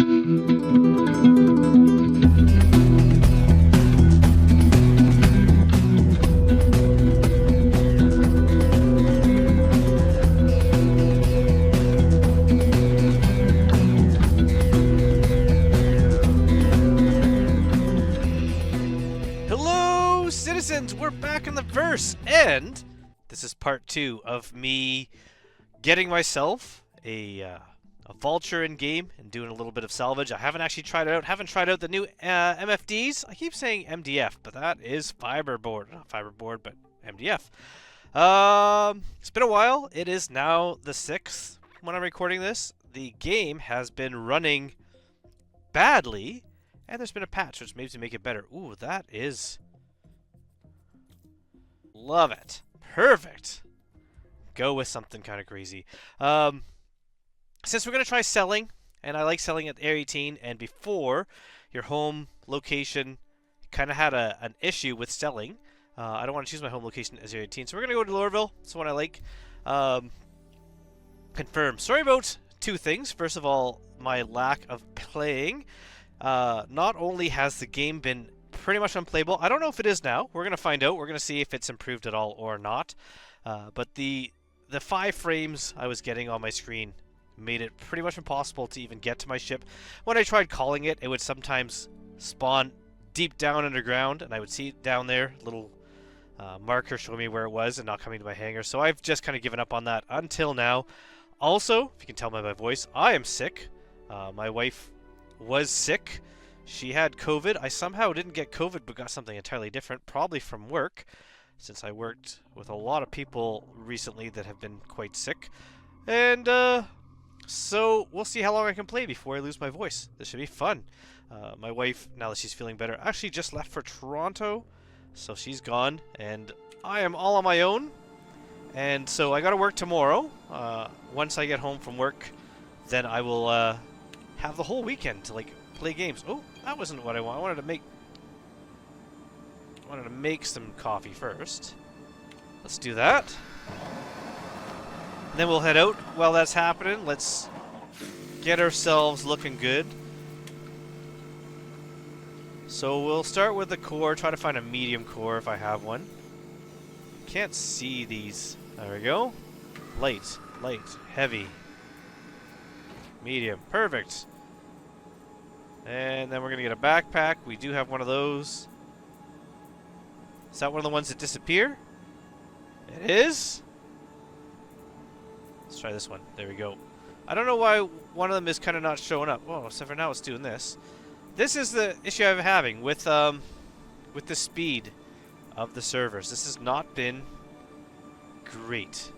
We're back in the verse, and this is part 2 of me getting myself a vulture in game and doing a little bit of salvage. I haven't actually tried it out. Haven't tried out the new MFDs. I keep saying MDF, but that is fiberboard. Not fiberboard, but MDF. It's been a while. It is now the 6th when I'm recording this. The game has been running badly, and there's been a patch which maybe to make it better. Ooh, that is... Love it. Perfect. Go with something kind of crazy. Since we're going to try selling, and I like selling at Area 18, and before, your home location kind of had an issue with selling. I don't want to choose my home location as Area 18, so we're going to go to Lorville. That's the one I like. Confirm. Sorry about 2 things. First of all, my lack of playing. Not only has the game been pretty much unplayable. I don't know if it is now. We're going to find out. We're going to see if it's improved at all or not. But the 5 frames I was getting on my screen made it pretty much impossible to even get to my ship. When I tried calling it, it would sometimes spawn deep down underground, and I would see it down there, little marker showing me where it was and not coming to my hangar. So I've just kind of given up on that until now. Also, if you can tell by my voice, I am sick. My wife was sick. She had COVID. I somehow didn't get COVID, but got something entirely different, probably from work, since I worked with a lot of people recently that have been quite sick. And, so we'll see how long I can play before I lose my voice. This should be fun. My wife, now that she's feeling better, actually just left for Toronto, so she's gone, and I am all on my own. And so I gotta work tomorrow. Once I get home from work, then I will, have the whole weekend to, like, play games. Oh, that wasn't what I want. I wanted to make some coffee first. Let's do that. And then we'll head out. While that's happening, let's get ourselves looking good. So we'll start with the core. Try to find a medium core if I have one. Can't see these. There we go. Light, light, heavy, medium. Perfect. And then we're going to get a backpack. We do have one of those. Is that one of the ones that disappear? It is. Let's try this one. There we go. I don't know why one of them is kind of not showing up. Oh, except for now it's doing this. This is the issue I'm having with the speed of the servers. This has not been great.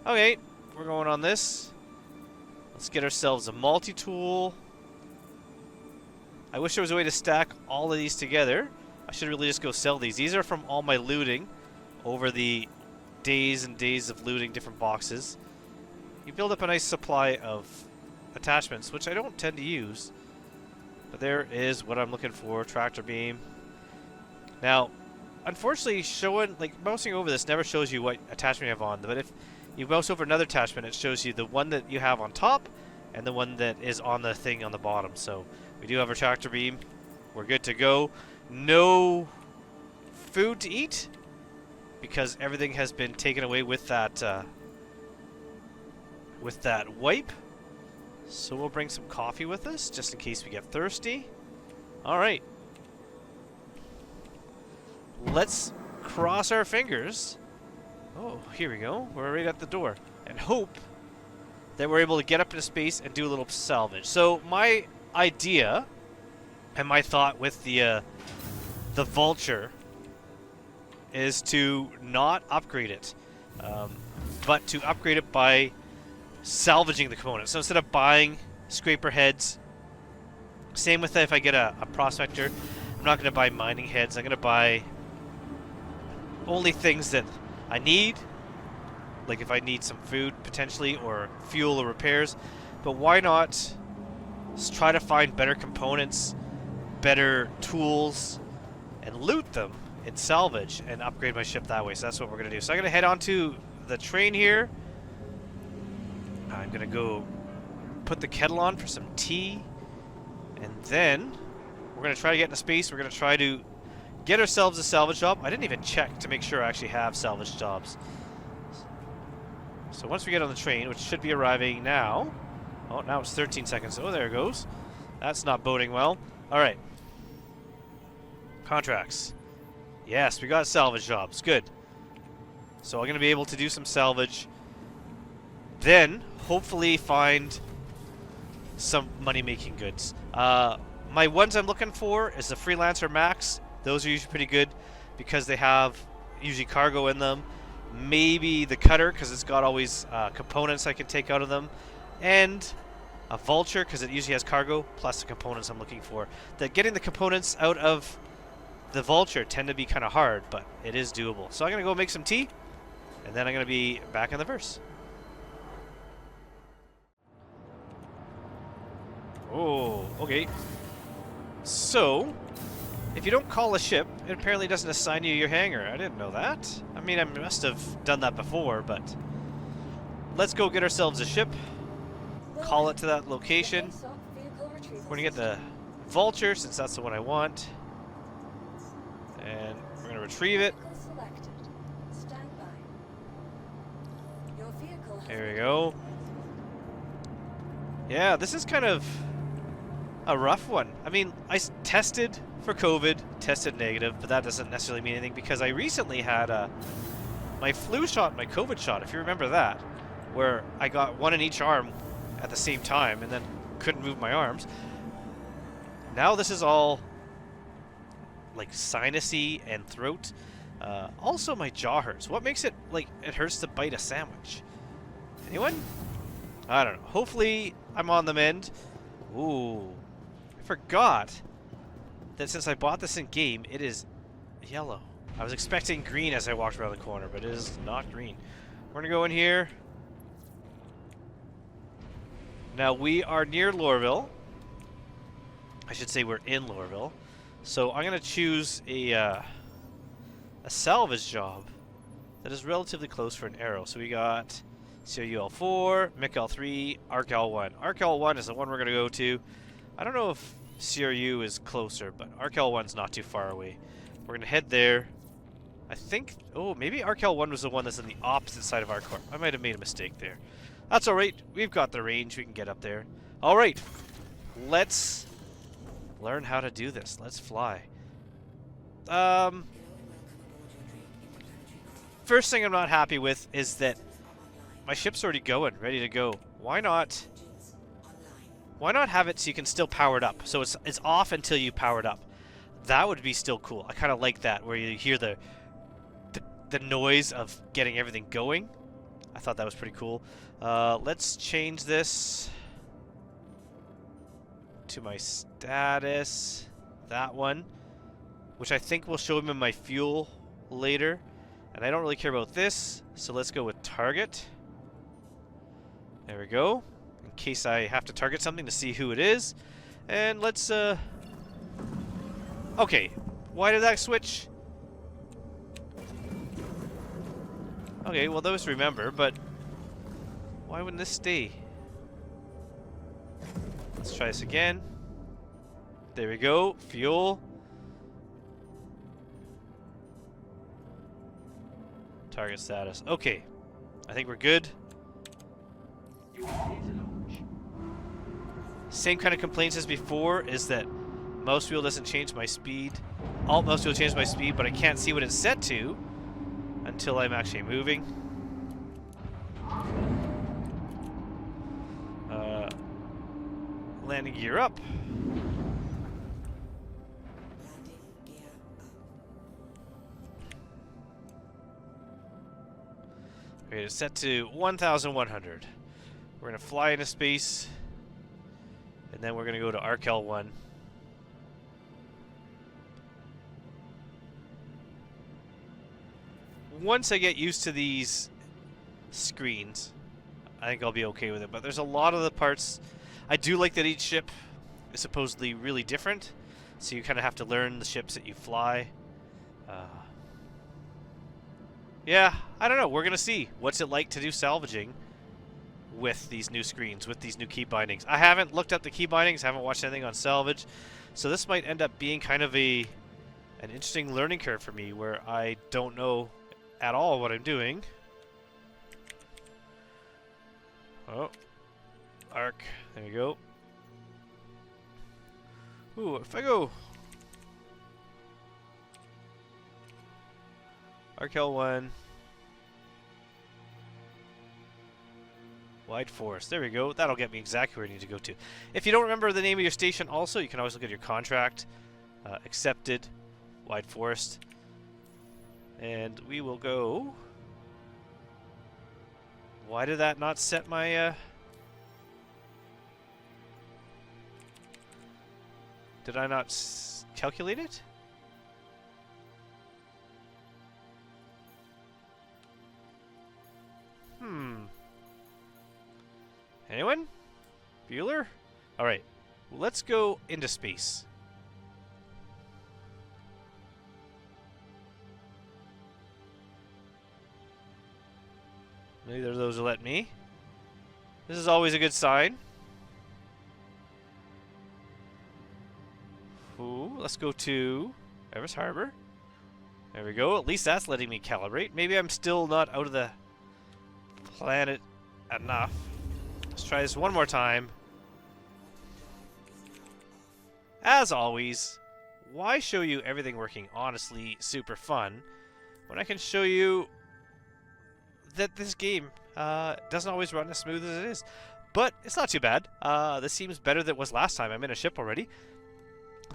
Okay, we're going on this. Let's get ourselves a multi-tool. I wish there was a way to stack all of these together. I should really just go sell these. These are from all my looting over the days and days of looting different boxes. You build up a nice supply of attachments, which I don't tend to use. But there is what I'm looking for, tractor beam. Now, unfortunately, mousing over this never shows you what attachment you have on. But if you mouse over another attachment, it shows you the one that you have on top and the one that is on the thing on the bottom. So we do have our tractor beam. We're good to go. No food to eat because everything has been taken away with that wipe. So we'll bring some coffee with us just in case we get thirsty. All right. Let's cross our fingers. Oh, here we go. We're right at the door. And hope that we're able to get up into space and do a little salvage. So my idea and my thought with the vulture is to not upgrade it, but to upgrade it by salvaging the components. So instead of buying scraper heads, same with if I get a prospector, I'm not going to buy mining heads. I'm going to buy only things that I need, like if I need some food potentially or fuel or repairs. But why not try to find better components, better tools, and loot them in salvage and upgrade my ship that way. So that's what we're going to do. So I'm going to head on to the train here. I'm going to go put the kettle on for some tea And then we're going to try to get into space. We're going to try to get ourselves a salvage job. I didn't even check to make sure I actually have salvage jobs. So once we get on the train, which should be arriving now. Oh, now it's 13 seconds. Oh, there it goes. That's not boding well. All right. Contracts. Yes, we got salvage jobs. Good. So I'm going to be able to do some salvage. Then, hopefully find some money-making goods. My ones I'm looking for is the Freelancer Max. Those are usually pretty good because they have usually cargo in them. Maybe the Cutter because it's got always components I can take out of them. And a Vulture because it usually has cargo plus the components I'm looking for. Getting the components out of the Vulture tend to be kind of hard, but it is doable. So I'm going to go make some tea, and then I'm going to be back in the verse. Oh, okay. So, if you don't call a ship, it apparently doesn't assign you your hangar. I didn't know that. I mean, I must have done that before, but let's go get ourselves a ship. Call it to that location. We're going to get the Vulture, since that's the one I want. And we're going to retrieve it. There we go. Yeah, this is kind of a rough one. I mean, I tested for COVID, tested negative, but that doesn't necessarily mean anything because I recently had my flu shot, my COVID shot, if you remember that, where I got one in each arm at the same time and then couldn't move my arms. Now this is all like sinusy and throat. Also my jaw hurts. What makes it like it hurts to bite a sandwich? Anyone? I don't know. Hopefully I'm on the mend. Ooh. I forgot that since I bought this in game, it is yellow. I was expecting green as I walked around the corner, but it is not green. We're gonna go in here. Now we are near Lorville. I should say we're in Lorville. So I'm gonna choose a salvage job that is relatively close for an arrow. So we got CRU-L4, MIC-L3, ARC-L1. ARC-L1 is the one we're gonna go to. I don't know if CRU is closer, but ARC-L1's not too far away. We're gonna head there. I think, oh, maybe ARC-L1 was the one that's on the opposite side of our car. I might have made a mistake there. That's alright, we've got the range, we can get up there. Alright, let's learn how to do this. Let's fly. First thing I'm not happy with is that my ship's already going, ready to go. Why not have it so you can still power it up? So it's off until you power it up. That would be still cool. I kind of like that, where you hear the noise of getting everything going. I thought that was pretty cool. Let's change this to my status. That one, which I think will show him in my fuel later. And I don't really care about this, so let's go with target. There we go. In case I have to target something to see who it is. And let's, okay. Why did that switch? Okay, well, those remember, but why wouldn't this stay? Let's try this again. There we go. Fuel. Target status. Okay. I think we're good. Same kind of complaints as before is that mouse wheel doesn't change my speed. Alt mouse wheel changes my speed, but I can't see what it's set to until I'm actually moving. Landing gear up. Okay, it's set to 1,100. We're going to fly into space, and then we're going to go to ARC-L1. Once I get used to these screens, I think I'll be okay with it. But there's a lot of the parts. I do like that each ship is supposedly really different, so you kind of have to learn the ships that you fly. Yeah, I don't know. We're going to see. What's it like to do salvaging with these new screens, with these new key bindings. I haven't looked up the key bindings, haven't watched anything on Salvage, so this might end up being kind of an interesting learning curve for me where I don't know at all what I'm doing. Oh, arc, there you go. Ooh, if I go arc L1, wide forest, there we go. That'll get me exactly where I need to go to. If you don't remember the name of your station also, you can always look at your contract. Accepted, wide forest. And we will go. Why did that not set my... Did I not calculate it? Anyone? Bueller? Alright, let's go into space. Neither of those will let me. This is always a good sign. Ooh, let's go to Everest Harbor. There we go. At least that's letting me calibrate. Maybe I'm still not out of the planet enough. Let's try this one more time. As always, why show you everything working honestly super fun when I can show you that this game doesn't always run as smooth as it is. But it's not too bad. This seems better than it was last time. I'm in a ship already.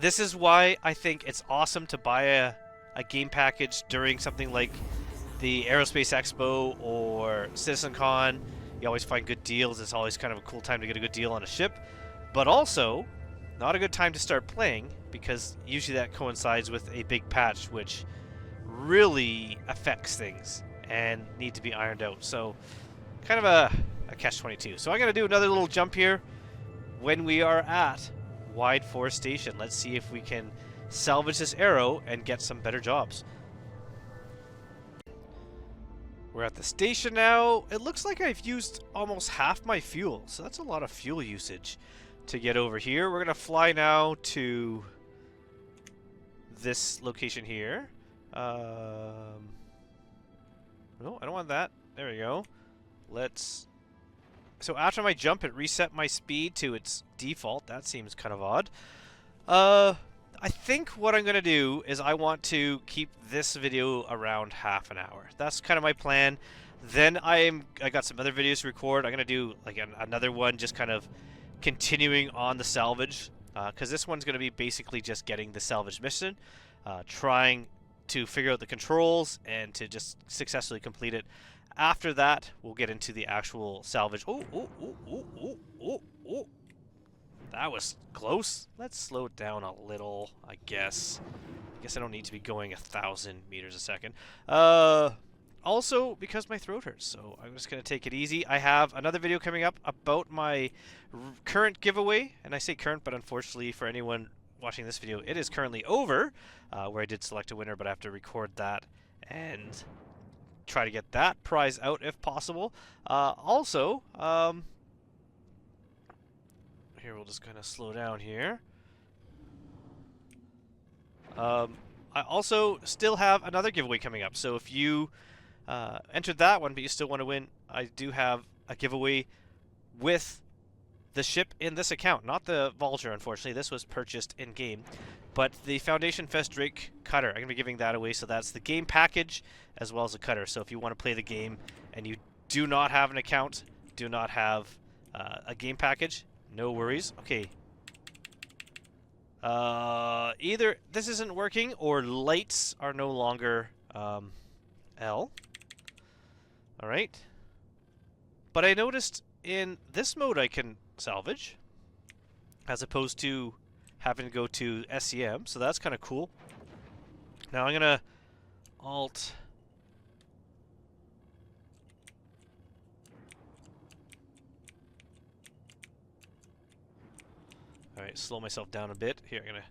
This is why I think it's awesome to buy a game package during something like the Aerospace Expo or CitizenCon. You always find good deals. It's always kind of a cool time to get a good deal on a ship. But also, not a good time to start playing, because usually that coincides with a big patch which really affects things and need to be ironed out. So, kind of a catch-22. So I'm going to do another little jump here when we are at Wide Forest Station. Let's see if we can salvage this arrow and get some better jobs. We're at the station now. It looks like I've used almost half my fuel, so that's a lot of fuel usage to get over here. We're going to fly now to this location here. No, I don't want that. There we go. Let's... So after my jump, it reset my speed to its default. That seems kind of odd. I think what I'm going to do is I want to keep this video around half an hour. That's kind of my plan. Then I got some other videos to record. I'm going to do like another one just kind of continuing on the salvage. Because this one's going to be basically just getting the salvage mission. Trying to figure out the controls and to just successfully complete it. After that, we'll get into the actual salvage. Oh. That was close. Let's slow it down a little, I guess. I guess I don't need to be going 1,000 meters a second. Also, because my throat hurts, so I'm just going to take it easy. I have another video coming up about my current giveaway. And I say current, but unfortunately for anyone watching this video, it is currently over, where I did select a winner, but I have to record that and try to get that prize out if possible. Also, here we'll just kind of slow down here. I also still have another giveaway coming up, so if you entered that one but you still want to win, I do have a giveaway with the ship in this account. Not the Vulture, unfortunately. This was purchased in-game. But the Foundation Fest Drake cutter, I'm going to be giving that away. So that's the game package as well as a cutter. So if you want to play the game and you do not have an account, do not have a game package, no worries. Okay. Either this isn't working or lights are no longer L. Alright. But I noticed in this mode I can salvage as opposed to having to go to SEM, so that's kind of cool. Now I'm gonna Alt Alright, slow myself down a bit. Here, I'm gonna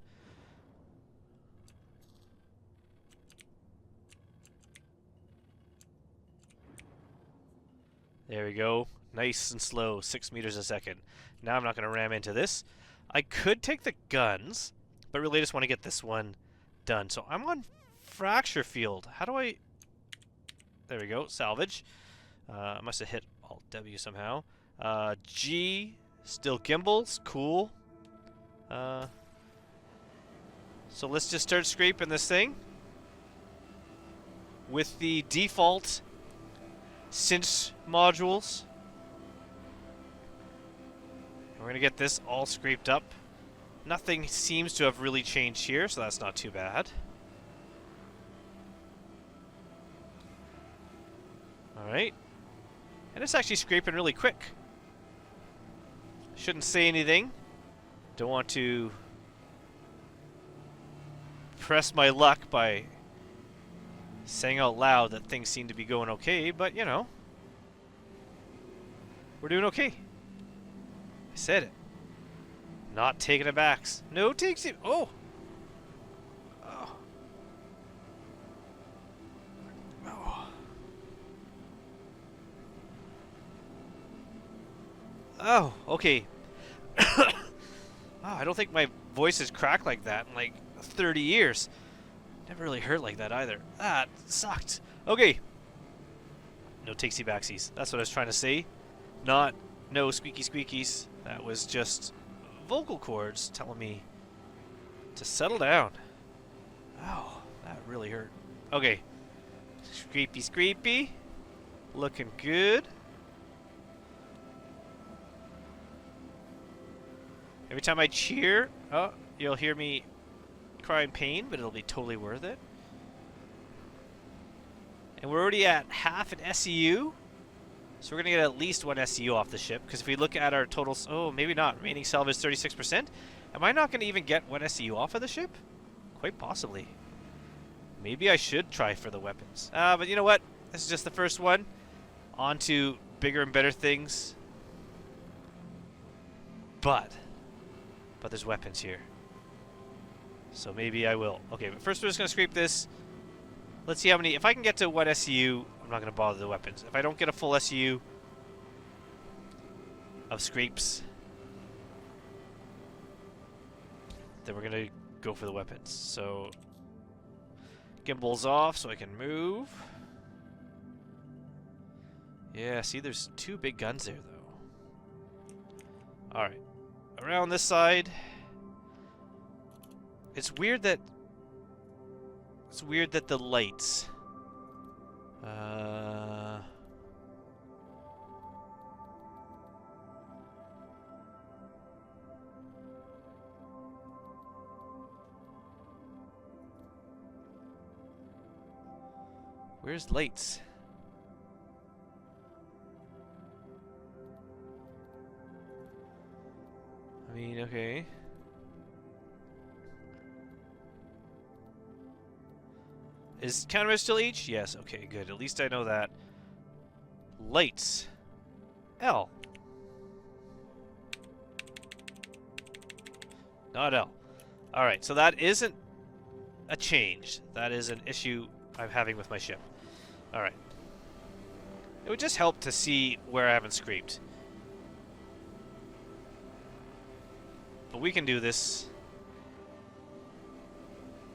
there we go. Nice and slow, 6 meters a second. Now I'm not going to ram into this. I could take the guns, but really I just want to get this one done. So I'm on fracture field. How do I... There we go, salvage. I must have hit Alt W somehow. G, still gimbals, cool. So let's just start scraping this thing with the default cinch modules. We're going to get this all scraped up. Nothing seems to have really changed here, so that's not too bad. Alright. And it's actually scraping really quick. Shouldn't say anything. Don't want to press my luck by saying out loud that things seem to be going okay, but you know, we're doing okay. I said it. Not taking it back. No takes it. Oh. Oh. Oh. Oh, okay. Oh, I don't think my voice has cracked like that in like 30 years. Never really hurt like that either. That sucked. Okay. No takesy backsies. That's what I was trying to say. Not no squeaky squeakies. That was just vocal cords telling me to settle down. Oh, that really hurt. Okay. Scrapey scrapey. Looking good. Every time I cheer, oh, you'll hear me cry in pain, but it'll be totally worth it. And we're already at half an SEU, so we're going to get at least one SEU off the ship, because if we look at our total, oh, maybe not, remaining salvage 36%, am I not going to even get one SEU off of the ship? Quite possibly. Maybe I should try for the weapons. But you know what? This is just the first one. On to bigger and better things. But there's weapons here. So maybe I will. Okay, but first we're just going to scrape this. Let's see how many... If I can get to one SEU, I'm not going to bother the weapons. If I don't get a full SEU of scrapes, then we're going to go for the weapons. So, gimbals off so I can move. Yeah, see, there's two big guns there, though. Alright. Around this side, it's weird that the lights where's lights? I mean, okay. Is countermeasure still H? Yes, okay, good. At least I know that. Lights. L. Not L. Alright, so that isn't a change. That is an issue I'm having with my ship. Alright. It would just help to see where I haven't scraped. But we can do this.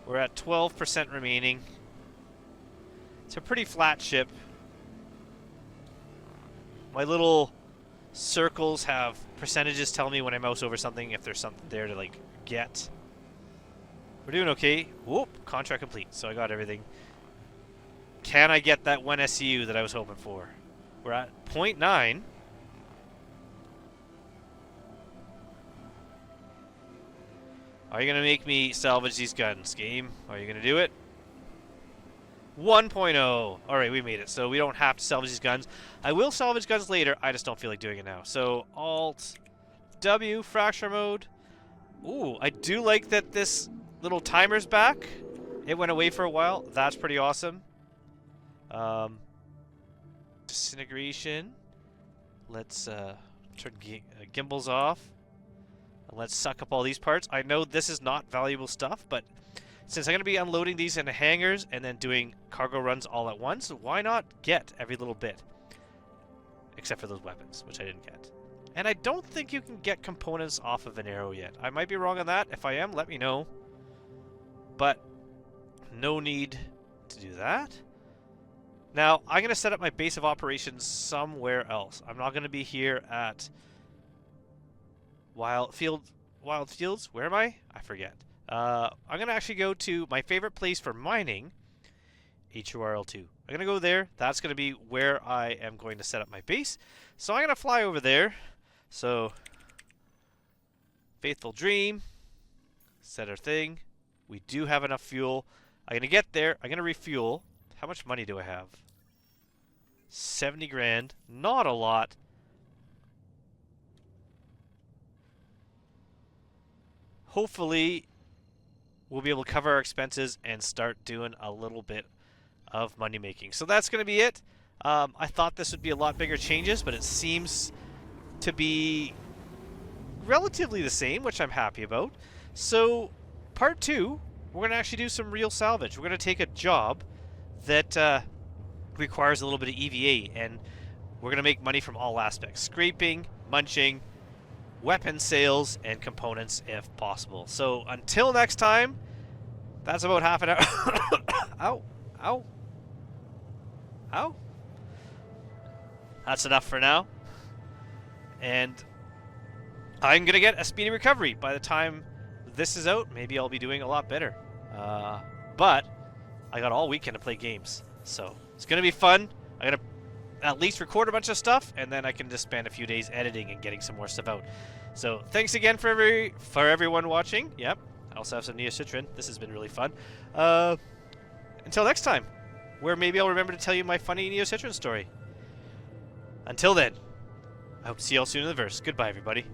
We're at 12% remaining. It's a pretty flat ship. My little circles have percentages telling me when I mouse over something if there's something there to like get. We're doing okay. Whoop, contract complete. So I got everything. Can I get that one SEU that I was hoping for? We're at 0.9. Are you going to make me salvage these guns, game? Are you going to do it? 1.0. Alright, we made it. So we don't have to salvage these guns. I will salvage guns later. I just don't feel like doing it now. So, Alt W, fracture mode. Ooh, I do like that this little timer's back. It went away for a while. That's pretty awesome. Disintegration. Let's turn gimbals off. Let's suck up all these parts. I know this is not valuable stuff, but since I'm going to be unloading these into hangars and then doing cargo runs all at once, why not get every little bit? except for those weapons, which I didn't get. And I don't think you can get components off of an arrow yet. I might be wrong on that. If I am, let me know. But no need to do that. Now, I'm going to set up my base of operations somewhere else. I'm not going to be here at Wild Fields. Where am I? I forget. I'm going to actually go to my favorite place for mining, HURL2. I'm going to go there. That's going to be where I am going to set up my base. So I'm going to fly over there. So, Faithful Dream, set our thing. We do have enough fuel. I'm going to get there. I'm going to refuel. How much money do I have? 70 grand. Not a lot. Hopefully, we'll be able to cover our expenses and start doing a little bit of money making. So that's going to be it. I thought this would be a lot bigger changes, but it seems to be relatively the same, which I'm happy about. So, part 2, we're going to actually do some real salvage. We're going to take a job that requires a little bit of EVA, and we're going to make money from all aspects. Scraping, munching, weapon sales, and components if possible. So, until next time, that's about half an hour. Ow. Ow. Ow. That's enough for now. And I'm going to get a speedy recovery. By the time this is out, maybe I'll be doing a lot better. But I got all weekend to play games. So it's going to be fun. I'm going to at least record a bunch of stuff, and then I can just spend a few days editing and getting some more stuff out. So thanks again for everyone watching. Yep. I also have some Neocitrin. This has been really fun. Until next time, where maybe I'll remember to tell you my funny Neocitrin story. Until then, I hope to see you all soon in the verse. Goodbye, everybody.